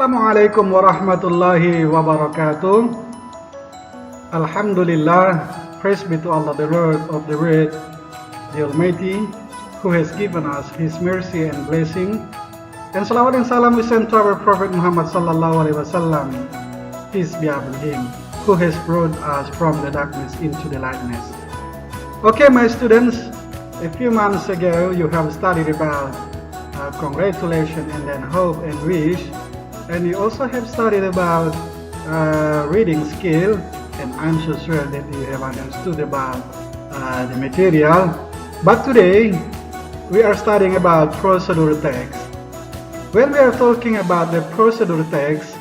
Assalamualaikum warahmatullahi wabarakatuh. Alhamdulillah, praise be to Allah, the Lord of the world, the Almighty, who has given us His mercy and blessing. And salawat and salam we send to our Prophet Muhammad sallallahu alaihi wasallam, peace be upon him, who has brought us from the darkness into the lightness. Okay, my students, a few months ago you have studied about congratulations and then hope and wish, and you also have studied about reading skill, and I'm so sure that you have understood about the material. But today we are studying about procedure text. When we are talking about the procedure text,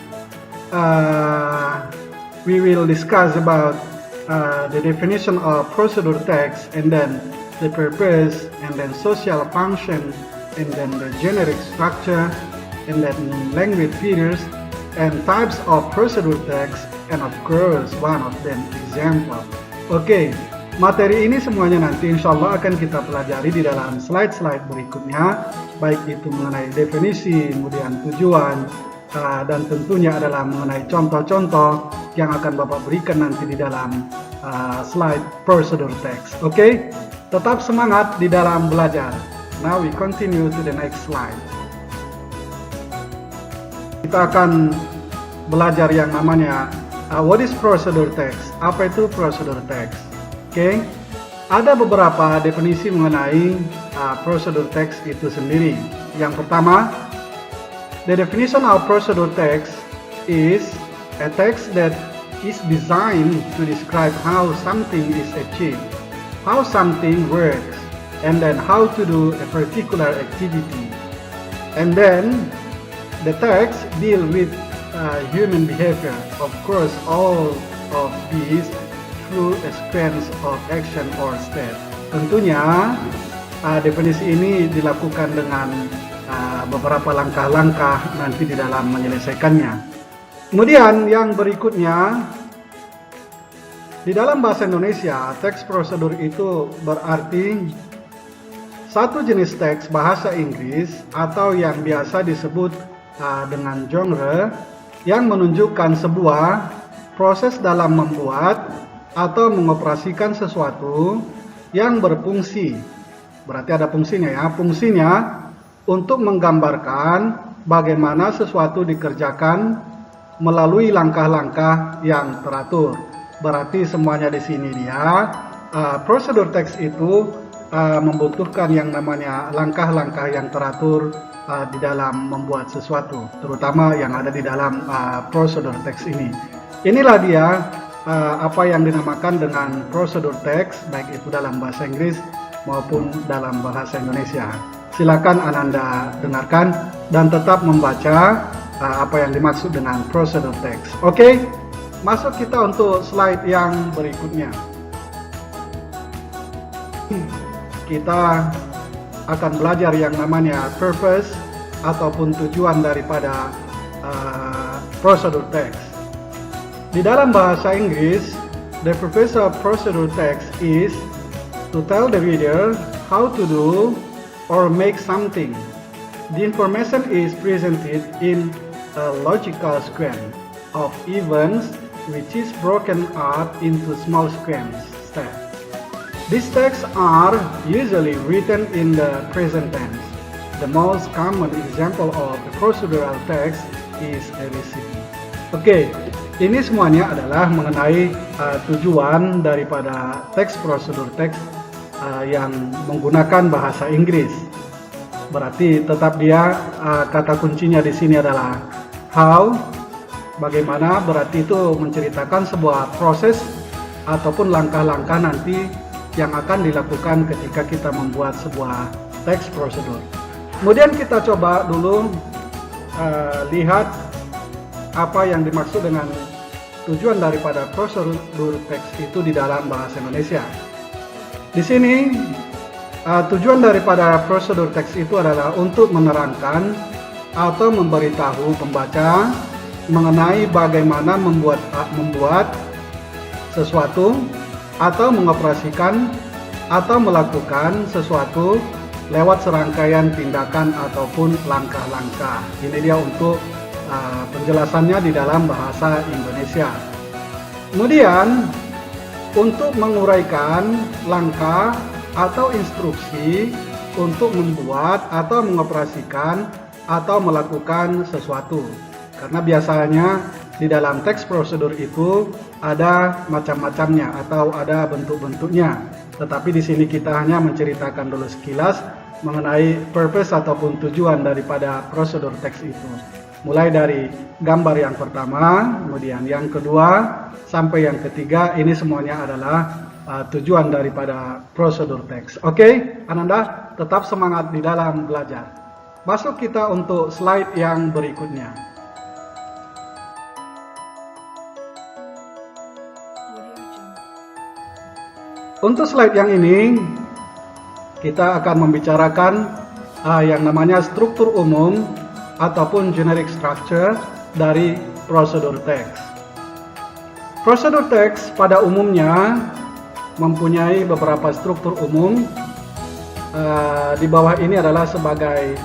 we will discuss about the definition of procedure text, and then the purpose, and then social function, and then the generic structure, and then language features and types of procedure text, and of course one of them example. Oke, materi ini semuanya nanti insya Allah akan kita pelajari di dalam slide-slide berikutnya, baik itu mengenai definisi, kemudian tujuan, dan tentunya adalah mengenai contoh-contoh yang akan Bapak berikan nanti di dalam slide procedure text. Oke, tetap semangat di dalam belajar. Now we continue to the next slide. Kita akan belajar yang namanya what is procedure text? Apa itu procedure text? Oke, ada beberapa definisi mengenai procedure text itu sendiri. Yang pertama, the definition of procedure text is a text that is designed to describe how something is achieved, how something works, and then how to do a particular activity. And then the text deal with human behavior. Of course, all of these through a sequence of action or step. Tentunya definisi ini dilakukan dengan beberapa langkah-langkah nanti di dalam menyelesaikannya. Kemudian yang berikutnya, di dalam bahasa Indonesia, teks prosedur itu berarti satu jenis teks bahasa Inggris atau yang biasa disebut dengan genre yang menunjukkan sebuah proses dalam membuat atau mengoperasikan sesuatu yang berfungsi. Berarti ada fungsinya ya. Fungsinya untuk menggambarkan bagaimana sesuatu dikerjakan melalui langkah-langkah yang teratur. Berarti semuanya di sini dia prosedur teks itu membutuhkan yang namanya langkah-langkah yang teratur di dalam membuat sesuatu, terutama yang ada di dalam prosedur teks ini. Inilah dia apa yang dinamakan dengan prosedur teks, baik itu dalam bahasa Inggris maupun dalam bahasa Indonesia. Silakan Ananda dengarkan dan tetap membaca apa yang dimaksud dengan prosedur teks. Oke, masuk kita untuk slide yang berikutnya. Kita akan belajar yang namanya purpose ataupun tujuan daripada procedure text. Di dalam bahasa Inggris, the purpose of procedure text is to tell the reader how to do or make something. The information is presented in a logical sequence of events which is broken up into small sequence steps. These texts are usually written in the present tense. The most common example of the procedural text is a recipe. Oke, ini semuanya adalah mengenai tujuan daripada teks prosedur teks yang menggunakan bahasa Inggris. Berarti tetap dia kata kuncinya di sini adalah how, bagaimana, berarti itu menceritakan sebuah proses ataupun langkah-langkah nanti yang akan dilakukan ketika kita membuat sebuah teks prosedur. Kemudian kita coba dulu lihat apa yang dimaksud dengan tujuan daripada prosedur teks itu di dalam bahasa Indonesia. Di sini tujuan daripada prosedur teks itu adalah untuk menerangkan atau memberitahu pembaca mengenai bagaimana membuat sesuatu atau mengoperasikan atau melakukan sesuatu lewat serangkaian tindakan ataupun langkah-langkah. Ini dia untuk penjelasannya di dalam bahasa Indonesia. Kemudian untuk menguraikan langkah atau instruksi untuk membuat atau mengoperasikan atau melakukan sesuatu. Karena biasanya di dalam teks prosedur itu ada macam-macamnya atau ada bentuk-bentuknya. Tetapi di sini kita hanya menceritakan dulu sekilas mengenai purpose ataupun tujuan daripada prosedur teks itu. Mulai dari gambar yang pertama, kemudian yang kedua, sampai yang ketiga, ini semuanya adalah tujuan daripada prosedur teks. Oke, Ananda tetap semangat di dalam belajar. Masuk kita untuk slide yang berikutnya. Untuk slide yang ini, kita akan membicarakan yang namanya struktur umum ataupun generic structure dari prosedur teks. Prosedur teks pada umumnya mempunyai beberapa struktur umum. Di bawah ini adalah sebagai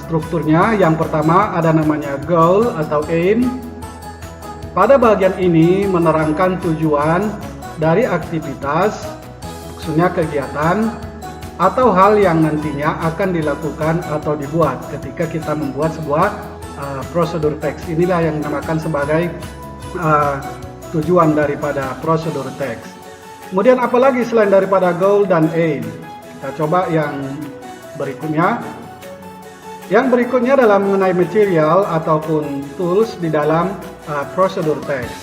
strukturnya. Yang pertama ada namanya goal atau aim. Pada bagian ini menerangkan tujuan dari aktivitas, maksudnya kegiatan atau hal yang nantinya akan dilakukan atau dibuat ketika kita membuat sebuah prosedur teks. Inilah yang dinamakan sebagai tujuan daripada prosedur teks. Kemudian apalagi selain daripada goal dan aim? Kita coba yang berikutnya. Yang berikutnya adalah mengenai material ataupun tools di dalam prosedur teks.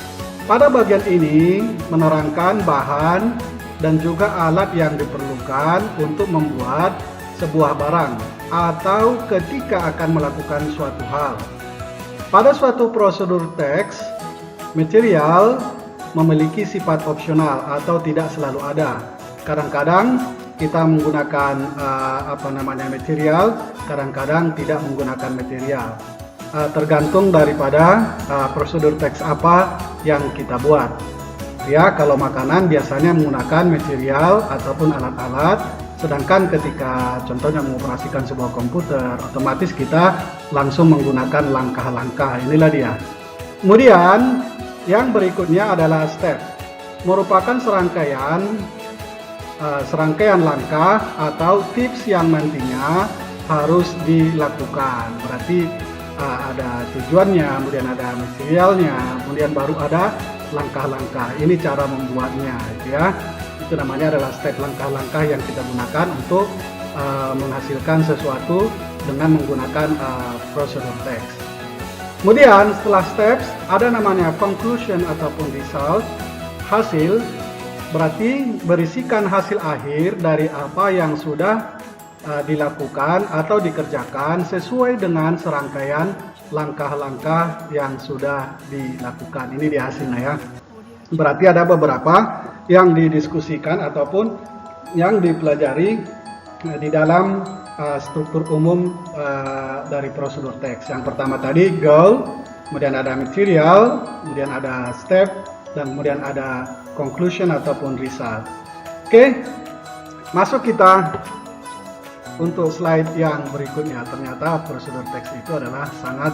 Pada bagian ini menerangkan bahan dan juga alat yang diperlukan untuk membuat sebuah barang atau ketika akan melakukan suatu hal. Pada suatu prosedur teks, material memiliki sifat opsional atau tidak selalu ada. Kadang-kadang kita menggunakan material, kadang-kadang tidak menggunakan material. Tergantung daripada prosedur teks apa yang kita buat. Ya, kalau makanan biasanya menggunakan material ataupun alat-alat, sedangkan ketika contohnya mengoperasikan sebuah komputer, otomatis kita langsung menggunakan langkah-langkah. Inilah dia. Kemudian yang berikutnya adalah step, merupakan serangkaian langkah atau tips yang nantinya harus dilakukan. Berarti ada tujuannya, kemudian ada materialnya, kemudian baru ada langkah-langkah. Ini cara membuatnya, ya. Itu namanya adalah step, langkah-langkah yang kita gunakan untuk menghasilkan sesuatu dengan menggunakan prosedur teks. Kemudian setelah steps ada namanya conclusion ataupun result, hasil. Berarti berisikan hasil akhir dari apa yang sudah dilakukan atau dikerjakan sesuai dengan serangkaian langkah-langkah yang sudah dilakukan. Ini dia hasilnya, ya. Berarti ada beberapa yang didiskusikan ataupun yang dipelajari di dalam struktur umum dari prosedur teks. Yang pertama tadi goal, kemudian ada material, kemudian ada step, dan kemudian ada conclusion ataupun result. Oke, masuk kita untuk slide yang berikutnya. Ternyata prosedur teks itu adalah sangat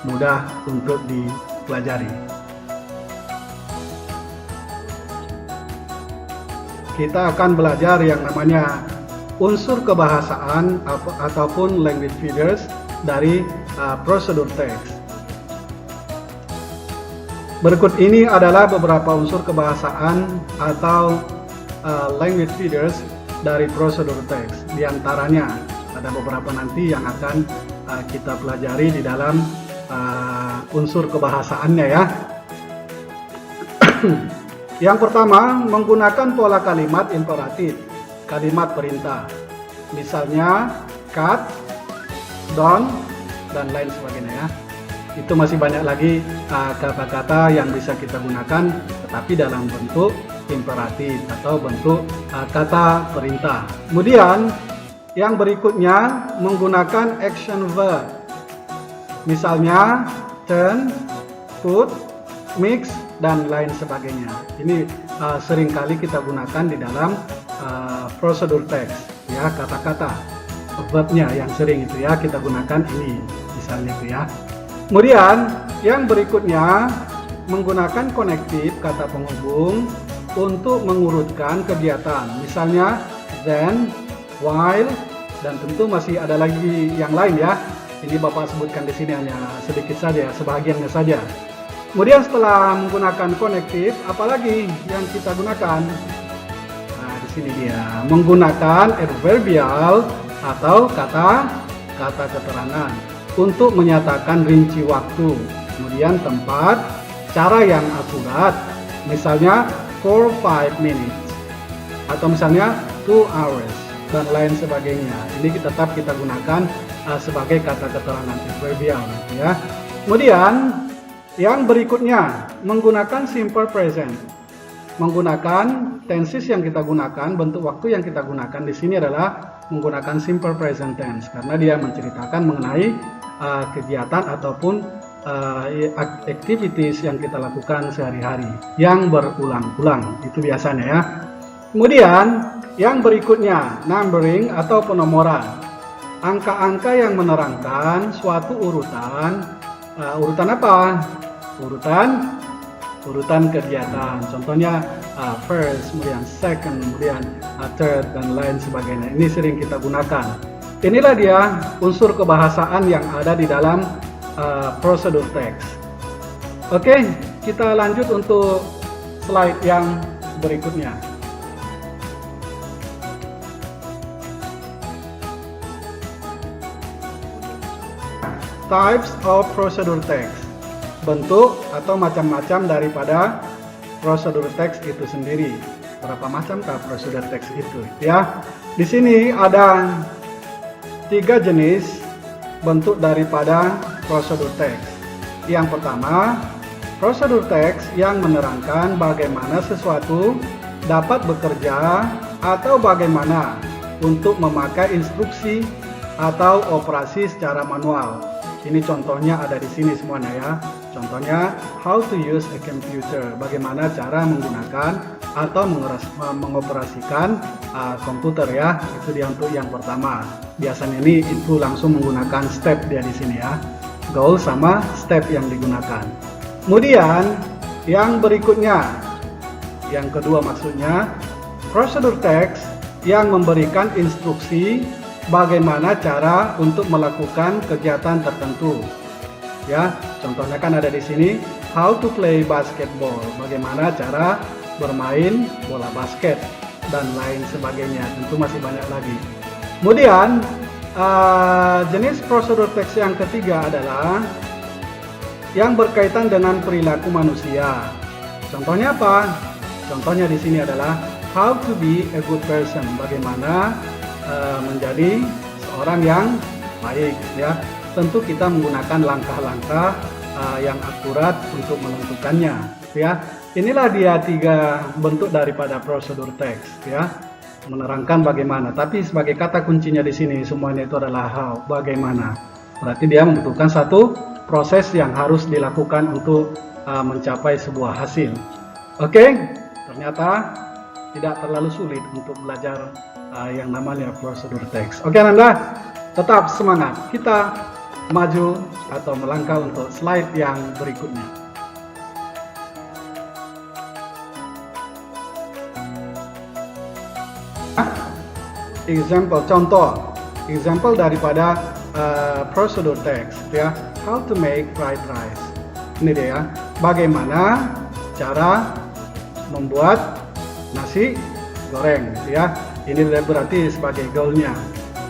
mudah untuk dipelajari. Kita akan belajar yang namanya unsur kebahasaan ataupun language feeders dari prosedur teks. Berikut ini adalah beberapa unsur kebahasaan atau language feeders dari prosedur teks. Di antaranya ada beberapa nanti yang akan kita pelajari di dalam unsur kebahasaannya, ya. Yang pertama, menggunakan pola kalimat imperatif, kalimat perintah. Misalnya cut, don't, dan lain sebagainya, ya. Itu masih banyak lagi kata-kata yang bisa kita gunakan, tetapi dalam bentuk imperatif atau bentuk kata perintah. Kemudian yang berikutnya menggunakan action verb. Misalnya turn, put, mix, dan lain sebagainya. Ini seringkali kita gunakan di dalam prosedur teks, ya, kata-kata verbnya yang sering itu, ya, kita gunakan ini misalnya itu, ya. Kemudian Yang berikutnya, menggunakan konektif kata penghubung untuk mengurutkan kegiatan. Misalnya then, while, dan tentu masih ada lagi yang lain ya. Ini Bapak sebutkan di sini hanya sedikit saja, sebahagiannya saja. Kemudian setelah menggunakan konektif, apalagi yang kita gunakan? Nah, di sini dia menggunakan adverbial atau kata keterangan untuk menyatakan rinci waktu, kemudian tempat, cara yang akurat, misalnya for 5 minutes atau misalnya 2 hours dan lain sebagainya. Ini tetap kita gunakan sebagai kata keterangan adverbial ya. Kemudian yang berikutnya, menggunakan simple present. Menggunakan tenses yang kita gunakan, bentuk waktu yang kita gunakan di sini adalah menggunakan simple present tense karena dia menceritakan mengenai kegiatan ataupun activities yang kita lakukan sehari-hari yang berulang-ulang. Itu biasanya ya. Kemudian yang berikutnya, numbering atau penomoran. Angka-angka yang menerangkan suatu urutan. Urutan apa? Urutan kegiatan. Contohnya first, kemudian second, kemudian third, dan lain sebagainya. Ini sering kita gunakan. Inilah dia unsur kebahasaan yang ada di dalam prosedur teks. Oke, kita lanjut untuk slide yang berikutnya. Types of procedure text. Bentuk atau macam-macam daripada prosedur teks itu sendiri. Berapa macamkah prosedur teks itu? Ya, di sini ada 3 jenis bentuk daripada prosedur teks. Yang pertama, prosedur teks yang menerangkan bagaimana sesuatu dapat bekerja atau bagaimana untuk memakai instruksi atau operasi secara manual. Ini contohnya ada di sini semuanya ya. Contohnya, how to use a computer, bagaimana cara menggunakan atau mengoperasikan komputer ya. Itu dia untuk yang pertama. Biasanya ini itu langsung menggunakan step dia di sini ya. Goal sama step yang digunakan. Kemudian yang berikutnya, yang kedua maksudnya, prosedur text yang memberikan instruksi bagaimana cara untuk melakukan kegiatan tertentu. Ya, contohnya kan ada di sini how to play basketball, bagaimana cara bermain bola basket dan lain sebagainya. Tentu masih banyak lagi. Kemudian jenis prosedur teks yang ketiga adalah yang berkaitan dengan perilaku manusia. Contohnya apa? Contohnya di sini adalah how to be a good person, bagaimana menjadi seorang yang baik ya. Tentu kita menggunakan langkah-langkah yang akurat untuk menentukannya ya. Inilah dia 3 bentuk daripada prosedur teks ya, menerangkan bagaimana. Tapi sebagai kata kuncinya di sini semuanya itu adalah how, bagaimana. Berarti dia membutuhkan satu proses yang harus dilakukan untuk mencapai sebuah hasil. Oke, ternyata tidak terlalu sulit untuk belajar yang namanya prosedur teks. Oke Anda, tetap semangat. Kita maju atau melangkah untuk slide yang berikutnya. Example, contoh, example daripada prosedur teks ya. How to make fried rice. Ini dia, bagaimana cara membuat nasi goreng ya. Ini berarti sebagai goalnya.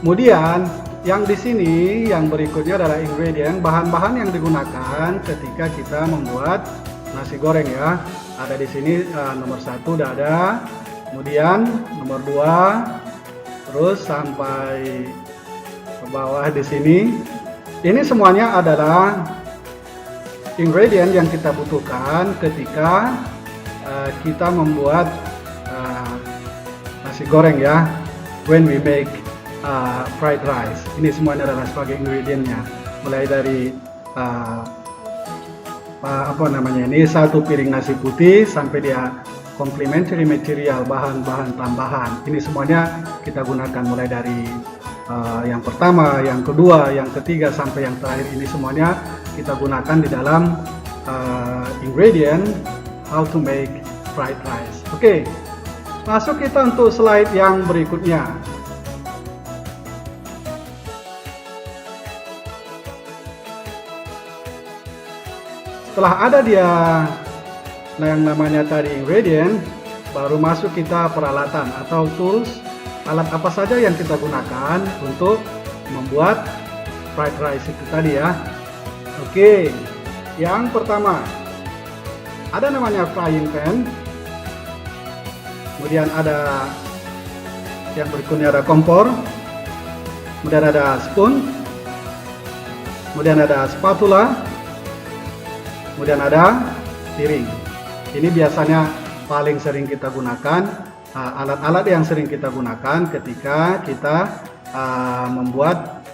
Kemudian yang di sini yang berikutnya adalah ingredient, bahan-bahan yang digunakan ketika kita membuat nasi goreng ya. Ada di sini nomor 1 udah ada, kemudian nomor 2, terus sampai ke bawah di sini. Ini semuanya adalah ingredient yang kita butuhkan ketika kita membuat nasi goreng ya, when we make fried rice. Ini semuanya adalah sebagai ingredientnya, mulai dari apa namanya ini, 1 piring nasi putih sampai dia complementary material, bahan-bahan tambahan. Ini semuanya kita gunakan mulai dari yang pertama, yang kedua, yang ketiga sampai yang terakhir ini semuanya kita gunakan di dalam ingredient how to make fried rice. Oke, masuk kita untuk slide yang berikutnya. Setelah ada dia yang namanya tadi ingredient, baru masuk kita peralatan atau tools. Alat apa saja yang kita gunakan untuk membuat fried rice itu tadi ya. Oke, yang pertama ada namanya frying pan. Kemudian ada yang berikutnya ada kompor. Kemudian ada spoon. Kemudian ada spatula. Kemudian ada piring. Ini biasanya paling sering kita gunakan. Alat-alat yang sering kita gunakan ketika kita membuat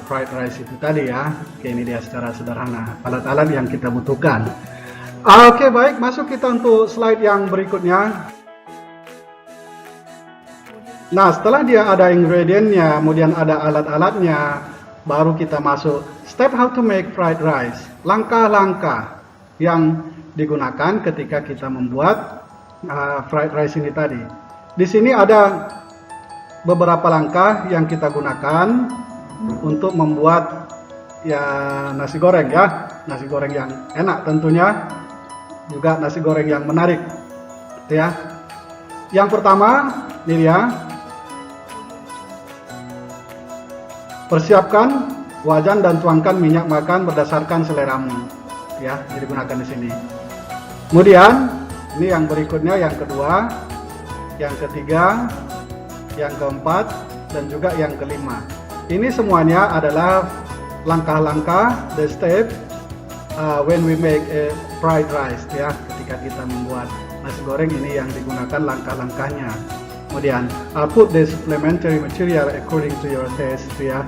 fried rice itu tadi ya. Oke, ini dia secara sederhana alat-alat yang kita butuhkan. Oke, baik, masuk kita untuk slide yang berikutnya. Nah, setelah dia ada ingredientnya, kemudian ada alat-alatnya, baru kita masuk step how to make fried rice. Langkah-langkah yang digunakan ketika kita membuat fried rice ini tadi. Di sini ada beberapa langkah yang kita gunakan untuk membuat ya nasi goreng ya, nasi goreng yang enak tentunya, juga nasi goreng yang menarik ya. Yang pertama ini ya, persiapkan wajan dan tuangkan minyak makan berdasarkan seleramu ya, digunakan di sini. Kemudian ini yang berikutnya, yang kedua, yang ketiga, yang keempat, dan juga yang kelima. Ini semuanya adalah langkah-langkah, the step when we make a fried rice ya. Ketika kita membuat nasi goreng, ini yang digunakan langkah-langkahnya. Kemudian put the supplementary material according to your taste ya.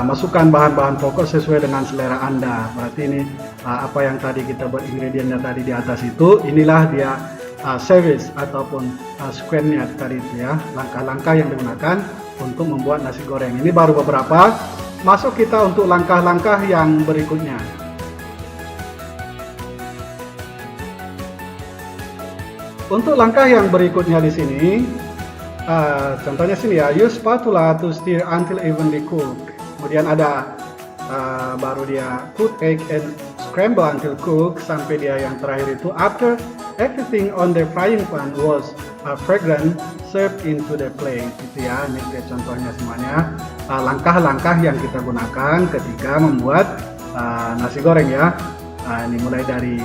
Masukkan bahan-bahan pokok sesuai dengan selera Anda. Berarti ini apa yang tadi kita buat ingredientnya tadi di atas itu, inilah dia service ataupun sequence-nya tadi itu ya, langkah-langkah yang digunakan untuk membuat nasi goreng. Ini baru beberapa. Masuk kita untuk langkah-langkah yang berikutnya. Untuk langkah yang berikutnya di sini, contohnya sini ya, use spatula to stir until evenly cooked. Kemudian ada baru dia cook egg and scramble until cooked, sampai dia yang terakhir itu after everything on the frying pan was fragrant, served into the plate. Itu ya, ini dia contohnya semuanya. Langkah-langkah yang kita gunakan ketika membuat nasi goreng ya. Ini mulai dari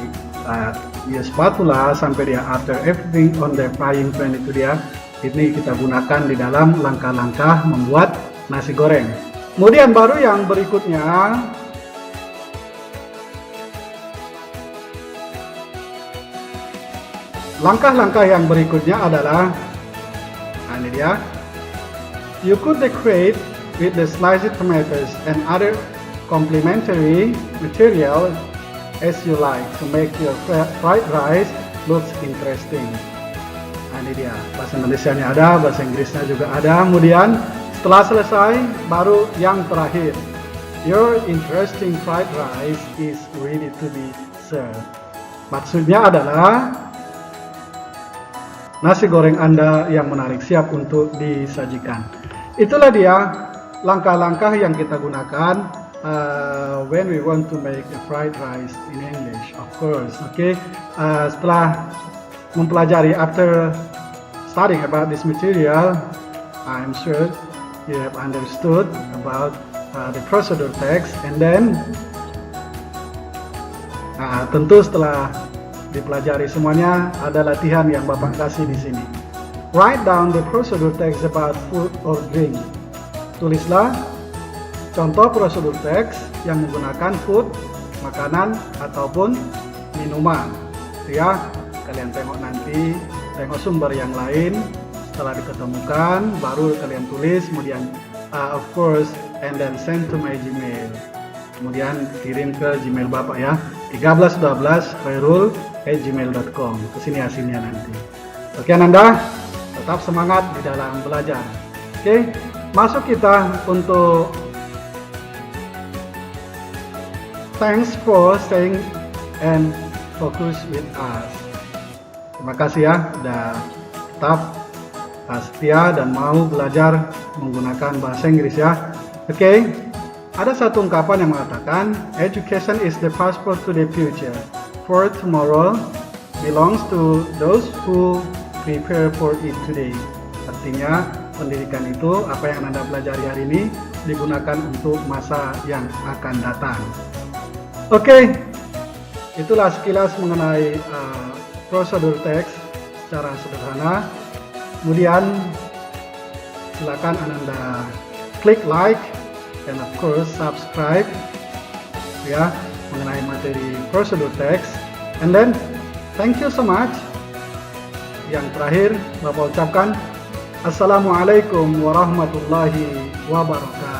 use spatula sampai dia after everything on the frying pan, itu dia. Ini kita gunakan di dalam langkah-langkah membuat nasi goreng. Kemudian baru yang berikutnya, langkah-langkah yang berikutnya adalah, ini dia, you could decorate with the sliced tomatoes and other complementary material as you like to make your fried rice looks interesting. Ini dia, bahasa Indonesianya ada, bahasa Inggrisnya juga ada. Kemudian setelah selesai, baru yang terakhir, your interesting fried rice is ready to be served. Maksudnya adalah nasi goreng Anda yang menarik siap untuk disajikan. Itulah dia langkah-langkah yang kita gunakan when we want to make a fried rice in English, of course. Okay, setelah mempelajari, after studying about this material, I'm sure you have understood about the procedure text, and then tentu setelah dipelajari semuanya, ada latihan yang Bapak kasih di sini. Write down the procedure text about food or drink. Tulislah contoh prosedur teks yang menggunakan food, makanan ataupun minuman. Ya, kalian tengok nanti, tengok sumber yang lain. Setelah diketemukan, baru kalian tulis, kemudian of course, and then send to my Gmail. Kemudian kirim ke Gmail Bapak ya, 1312khairul@gmail.com. Kesini hasilnya nanti. Oke Anda, tetap semangat di dalam belajar. Oke. masuk kita untuk thanks for staying and focus with us. Terima kasih ya, udah tetap setia dan mau belajar menggunakan bahasa Inggris ya. Oke, ada satu ungkapan yang mengatakan education is the passport to the future, for tomorrow belongs to those who prepare for it today. Artinya pendidikan itu, apa yang Anda pelajari hari ini, digunakan untuk masa yang akan datang. Oke, itulah sekilas mengenai prosedur teks secara sederhana. Kemudian silakan Anda klik like and of course subscribe ya mengenai materi prosedur teks. And then thank you so much. Yang terakhir Bapak ucapkan Assalamualaikum warahmatullahi wabarakatuh.